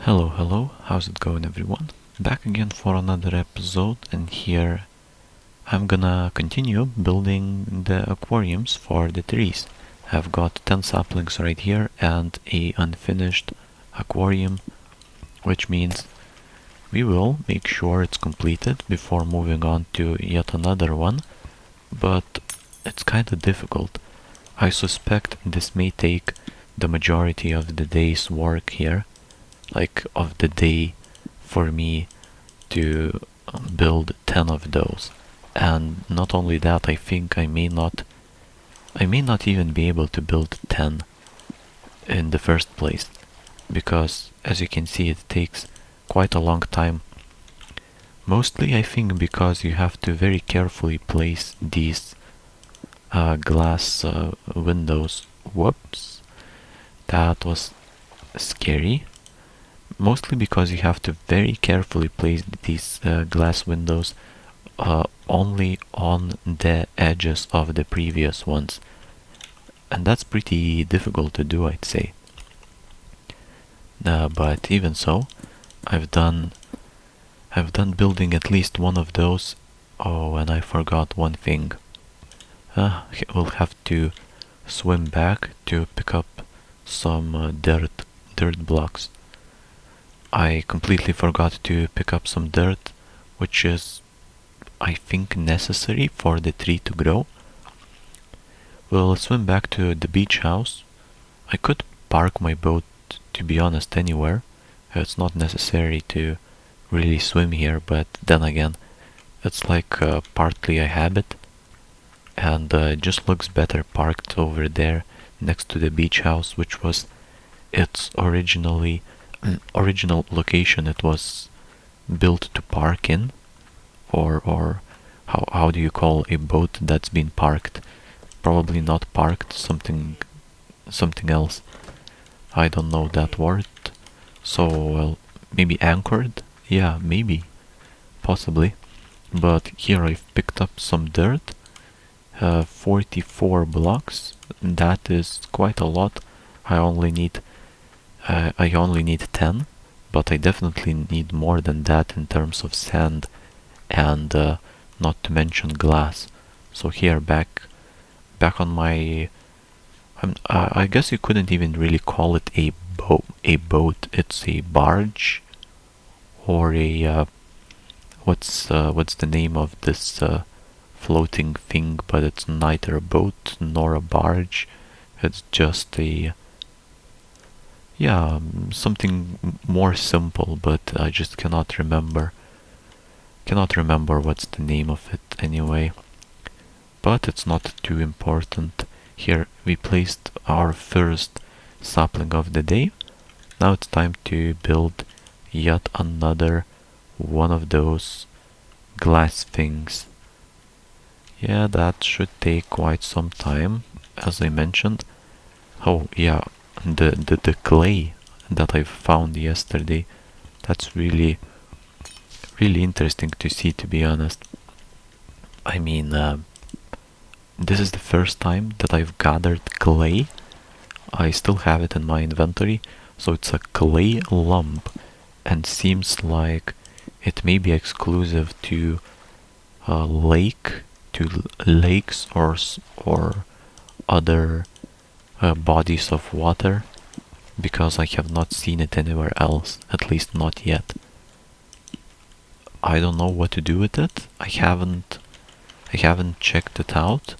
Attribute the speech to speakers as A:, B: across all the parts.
A: Hello, how's it going everyone? Back again for another episode, and here I'm gonna continue building the aquariums for the trees. I've got 10 saplings right here and a unfinished aquarium, which means we will make sure it's completed before moving on to yet another one, but it's kinda difficult. I suspect this may take the majority of the day's work here, like of the day for me to build 10 of those. And not only that, I think I may not even be able to build 10 in the first place, because as you can see it takes quite a long time. Mostly I think because you have to very carefully place these glass windows. Whoops, that was scary. Mostly because you have to very carefully place these glass windows only on the edges of the previous ones, and that's pretty difficult to do, I'd say. But even so, I've done building at least one of those. Oh, and I forgot one thing. We'll have to swim back to pick up some dirt blocks. I completely forgot to pick up some dirt, which is, I think, necessary for the tree to grow. We'll swim back to the beach house. I could park my boat, to be honest, anywhere. It's not necessary to really swim here, but then again, it's like partly a habit, and it just looks better parked over there next to the beach house, which was its original location. It was built to park in, or how do you call a boat that's been parked? Probably not parked, something else. I don't know that word. So, well, maybe anchored? Yeah, maybe, possibly. But here I've picked up some dirt, 44 blocks. That is quite a lot. I only need 10, but I definitely need more than that in terms of sand and not to mention glass. So here, back on my, I guess you couldn't even really call it a boat. It's a barge, or a what's the name of this floating thing? But it's neither a boat nor a barge. It's just a, yeah, something more simple, but I just cannot remember what's the name of it anyway. But it's not too important. Here we placed our first sapling of the day. Now it's time to build yet another one of those glass things. Yeah, that should take quite some time, as I mentioned. Oh yeah, the clay that I found yesterday, that's really interesting to see, to be honest. I mean, this is the first time that I've gathered clay. I still have it in my inventory, so it's a clay lump, and seems like it may be exclusive to lakes or other bodies of water, because I have not seen it anywhere else, at least not yet. I don't know what to do with it. I haven't checked it out.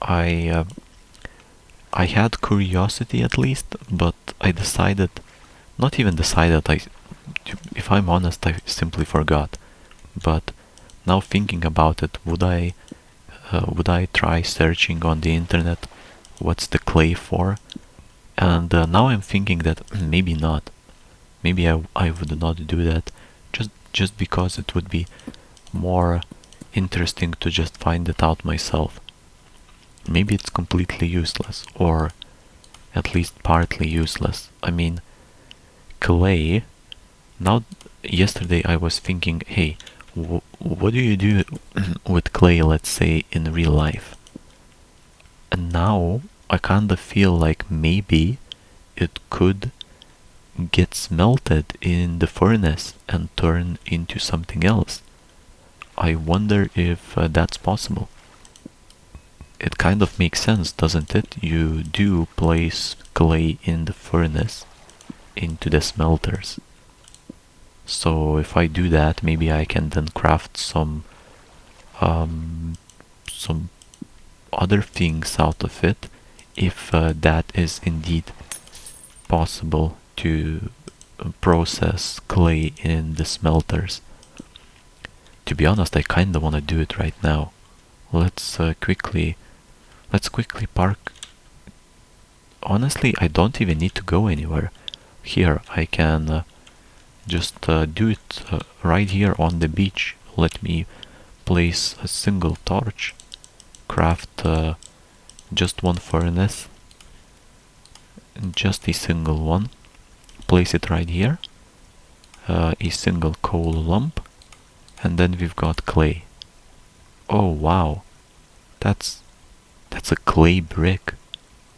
A: I had curiosity at least, but I decided, not even decided, if I'm honest, I simply forgot. But now thinking about it, would I try searching on the internet what's the clay for? And now I'm thinking that maybe not. Maybe I would not do that, just because it would be more interesting to just find it out myself. Maybe it's completely useless, or at least partly useless. I mean, clay. Now, yesterday I was thinking, hey, what do you do with clay, let's say, in real life? And now I kinda feel like maybe it could gets melted in the furnace and turn into something else. I wonder if that's possible. It kind of makes sense, doesn't it? You do place clay in the furnace into the smelters. So if I do that, maybe I can then craft some other things out of it, if that is indeed possible to process clay in the smelters. To be honest, I kinda wanna do it right now. Let's quickly park. Honestly, I don't even need to go anywhere. Here, I can just do it right here on the beach. Let me place a single torch, craft just one furnace, just a single one, place it right here, a single coal lump, and then we've got clay. Oh wow, that's a clay brick.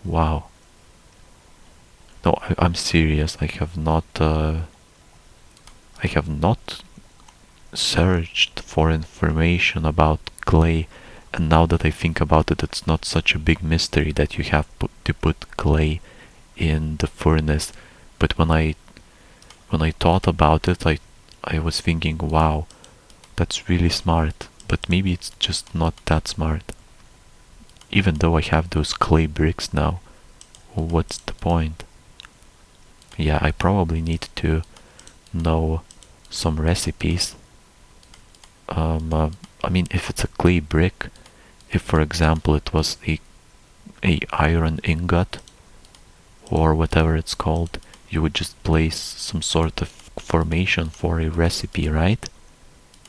A: Wow. No, I'm serious. I have not searched for information about clay, and now that I think about it, it's not such a big mystery that you have to put clay in the furnace. But when I thought about it, I was thinking, wow, that's really smart. But maybe it's just not that smart. Even though I have those clay bricks now, what's the point? Yeah, I probably need to know some recipes. I mean, if it's a clay brick, if for example it was a iron ingot or whatever it's called, you would just place some sort of formation for a recipe, right?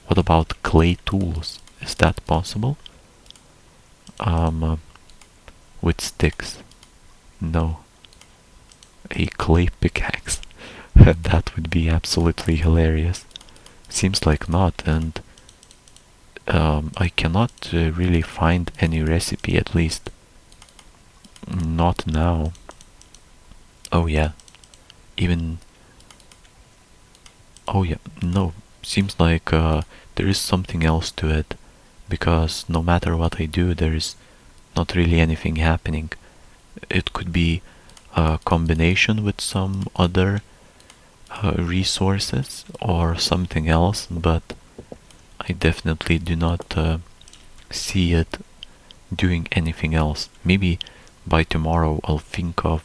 A: What about clay tools? Is that possible? With sticks? No. A clay pickaxe? That would be absolutely hilarious. Seems like not, and I cannot really find any recipe, at least not now. Oh yeah, even... Oh yeah, no, seems like there is something else to it, because no matter what I do, there is not really anything happening. It could be a combination with some other resources or something else, but I definitely do not see it doing anything else. Maybe by tomorrow I'll think of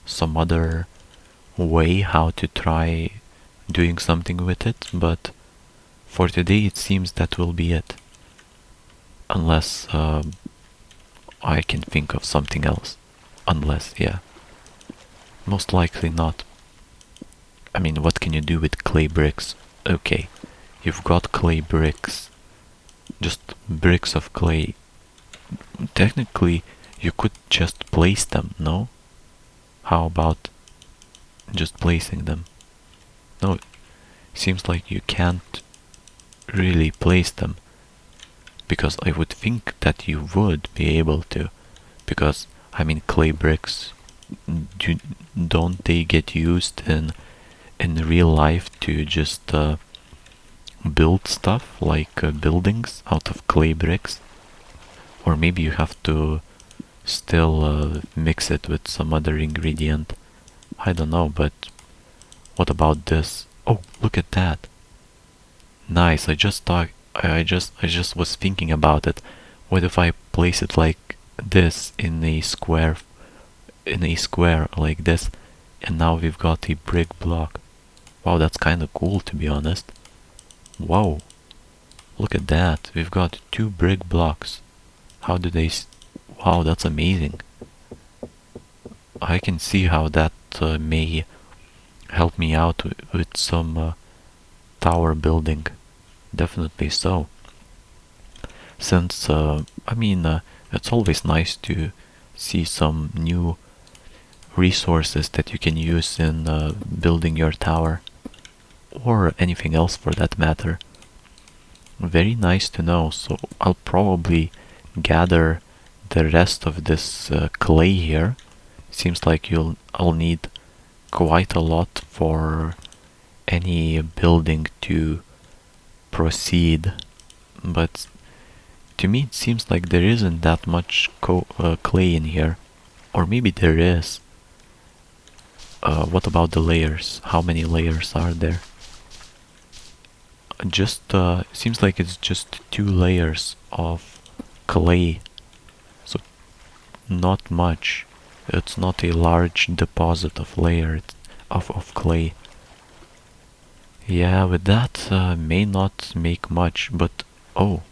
A: some other way how to try doing something with it, but for today it seems that will be it. Unless I can think of something else. Unless, yeah. Most likely not. I mean, what can you do with clay bricks? Okay, you've got clay bricks. Just bricks of clay. Technically, you could just place them, no? How about just placing them? No, it seems like you can't really place them, because I would think that you would be able to, because I mean, clay bricks, don't they get used in real life to just build stuff like buildings out of clay bricks? Or maybe you have to still mix it with some other ingredient. I don't know, but what about this? Oh, look at that. Nice. I just was thinking about it. What if I place it like this in a square like this, and now we've got a brick block. Wow, that's kind of cool, to be honest. Whoa, look at that. We've got 2 brick blocks. How do they... Wow, that's amazing. I can see how that may help me out with some tower building. Definitely so. Since, I mean, it's always nice to see some new resources that you can use in building your tower, or anything else for that matter. Very nice to know. So I'll probably gather the rest of this clay here. Seems like I'll need quite a lot for any building to proceed, but to me it seems like there isn't that much clay in here. Or maybe there is. What about the layers? How many layers are there? Just seems like it's just 2 layers of clay, so not much. It's not a large deposit of layer of clay. Yeah, with that may not make much, but oh,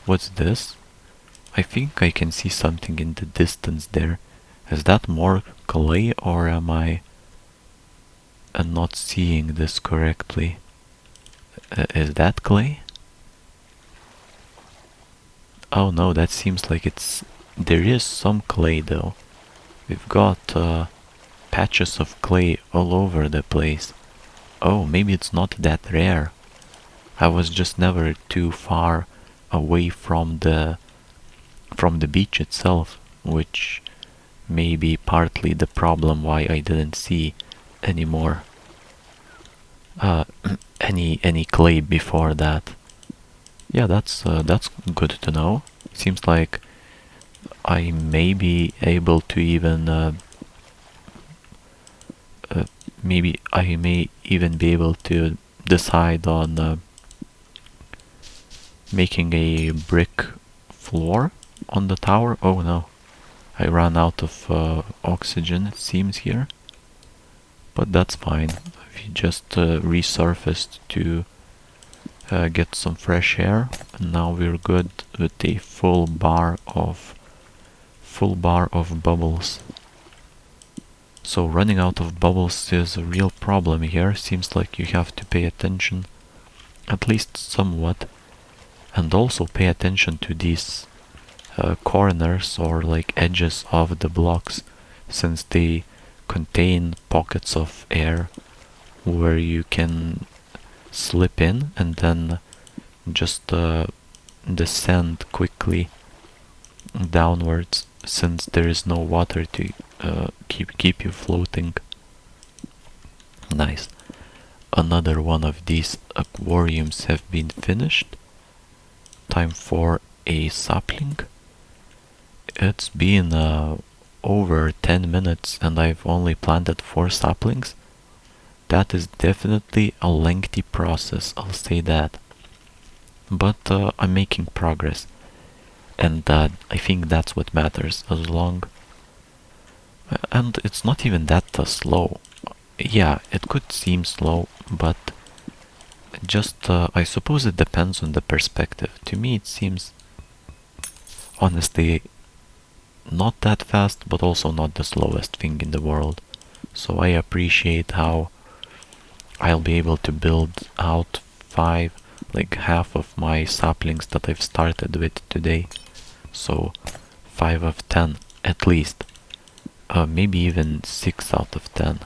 A: what's this? I think I can see something in the distance there. Is that more clay, or am I not seeing this correctly? Is that clay? Oh no, that seems like there is some clay though. We've got patches of clay all over the place. Oh, maybe it's not that rare. I was just never too far away from the beach itself, which may be partly the problem why I didn't see any more any clay before that. Yeah, that's good to know. Seems like I may be able to even maybe I may even be able to decide on making a brick floor on the tower. Oh no, I ran out of oxygen, it seems, here. But that's fine. We just resurfaced to get some fresh air, and now we're good with a full bar of bubbles. So running out of bubbles is a real problem here. Seems like you have to pay attention, at least somewhat, and also pay attention to these corners or like edges of the blocks, since they contain pockets of air where you can slip in and then just descend quickly downwards, since there is no water to keep you floating. Nice. Another one of these aquariums have been finished. Time for a sapling. It's been over 10 minutes and I've only planted 4 saplings. That is definitely a lengthy process, I'll say that. But I'm making progress, and I think that's what matters. And it's not even that slow. Yeah, it could seem slow, but just I suppose it depends on the perspective. To me it seems honestly not that fast, but also not the slowest thing in the world. So I appreciate how I'll be able to build out half of my saplings that I've started with today. So 5 of 10 at least. Maybe even 6 out of 10.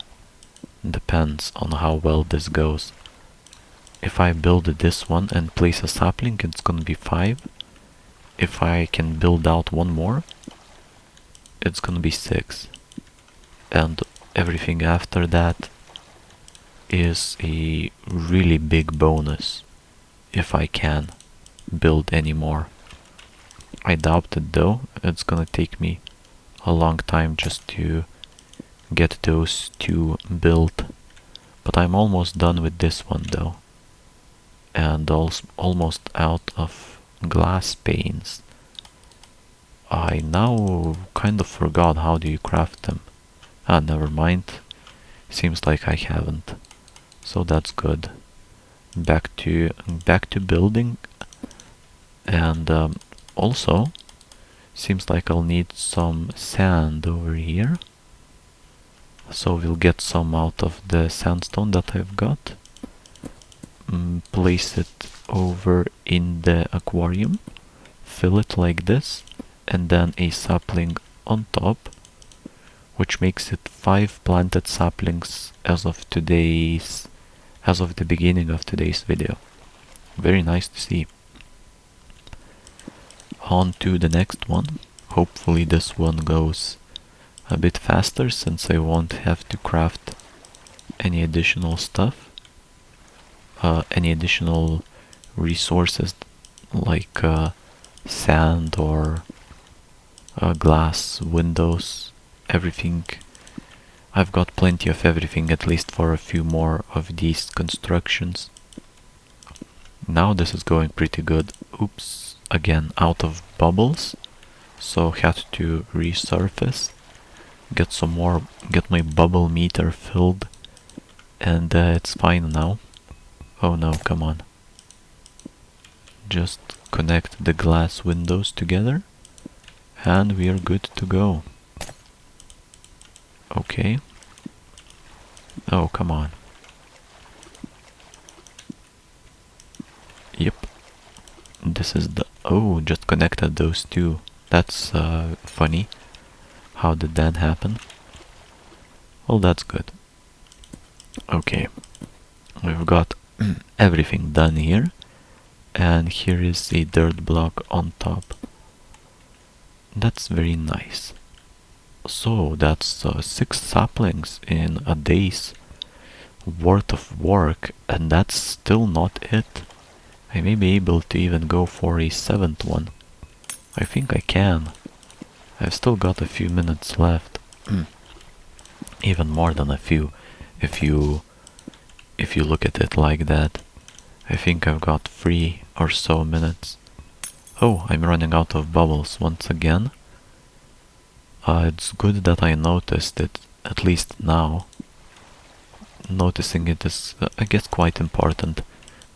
A: Depends on how well this goes. If I build this one and place a sapling, it's gonna be 5. If I can build out one more, it's gonna be 6. And everything after that is a really big bonus if I can build any more. I doubt it though. It's gonna take me a long time just to get those 2 built. But I'm almost done with this one though. And almost out of glass panes. I now kind of forgot how do you craft them. Never mind. Seems like I haven't. So that's good. Back to building. And also seems like I'll need some sand over here. So we'll get some out of the sandstone that I've got. Place it over in the aquarium. Fill it like this. And then a sapling on top, which makes it 5 planted saplings as of the beginning of today's video. Very nice to see. On to the next one. Hopefully this one goes a bit faster, since I won't have to craft any additional stuff, any additional resources like sand or glass, windows, everything. I've got plenty of everything, at least for a few more of these constructions. Now this is going pretty good. Oops, again out of bubbles, so had to resurface, get some more, get my bubble meter filled, and it's fine now. Oh no, come on. Just connect the glass windows together and we are good to go. Okay. Oh, come on. Yep. This is the... Oh, just connected those two. That's funny. How did that happen? Well, that's good. Okay. We've got everything done here. And here is a dirt block on top. That's very nice. So that's 6 saplings in a day's worth of work, and that's still not it. I may be able to even go for a 7th one. I think I can. I've still got a few minutes left. Even more than a few, if you look at it like that. I think I've got 3 or so minutes. Oh, I'm running out of bubbles once again. It's good that I noticed it, at least now. Noticing it is, I guess, quite important,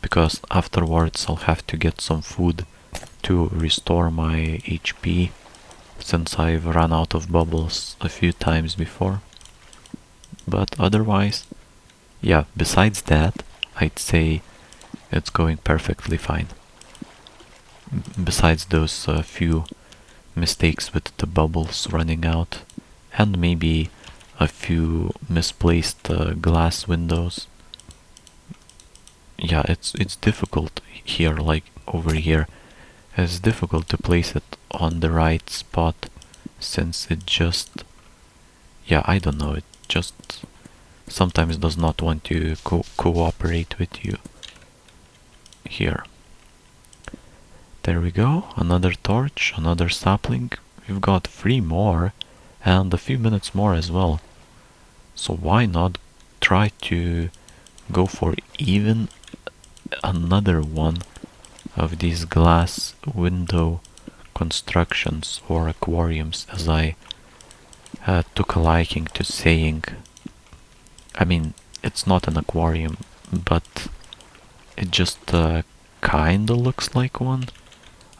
A: because afterwards I'll have to get some food to restore my HP, since I've run out of bubbles a few times before. But otherwise, yeah, besides that, I'd say it's going perfectly fine. Besides those few mistakes with the bubbles running out, and maybe a few misplaced glass windows. Yeah, it's difficult here, like over here. It's difficult to place it on the right spot, since it just... yeah, I don't know, it just sometimes does not want to cooperate with you. Here. There we go, another torch, another sapling. We've got 3 more, and a few minutes more as well. So why not try to go for even another one of these glass window constructions, or aquariums, as I took a liking to saying. I mean, it's not an aquarium, but it just kinda looks like one.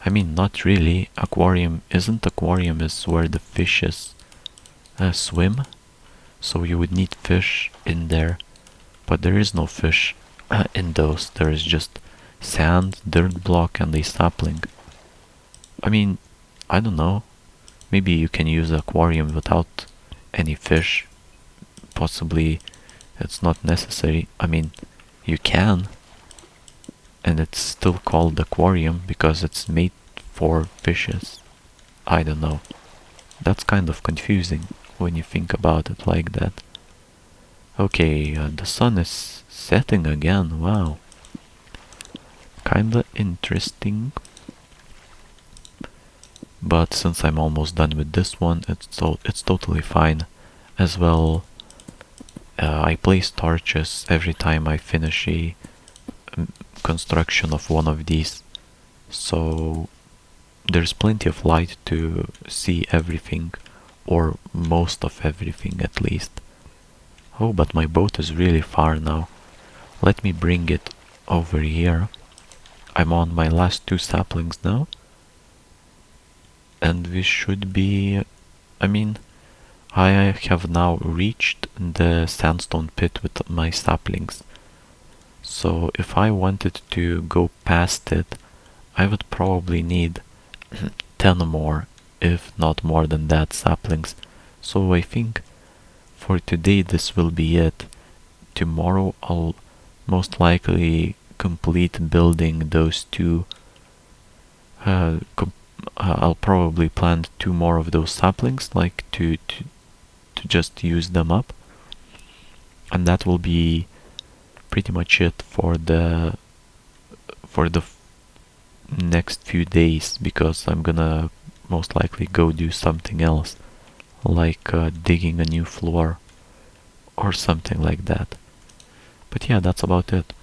A: I mean, not really. Aquarium is where the fishes swim, so you would need fish in there, but there is no fish in those. There is just sand, dirt block, and a sapling. I mean, I don't know. Maybe you can use an aquarium without any fish. Possibly it's not necessary. I mean, you can, and it's still called aquarium because it's made for fishes. I don't know. That's kind of confusing when you think about it like that. Okay, the sun is setting again. Wow. Kinda interesting. But since I'm almost done with this one, it's totally fine. As well, I place torches every time I finish a construction of one of these, so there's plenty of light to see everything, or most of everything at least. Oh, but my boat is really far now. Let me bring it over here. I'm on my last 2 saplings now, and we should be... I mean, I have now reached the sandstone pit with my saplings. So if I wanted to go past it, I would probably need 10 more, if not more than that, saplings. So I think for today this will be it. Tomorrow I'll most likely complete building those 2. I'll probably plant 2 more of those saplings, like to just use them up. And that will be pretty much it for the next few days, because I'm gonna most likely go do something else, like digging a new floor or something like that. But yeah, that's about it.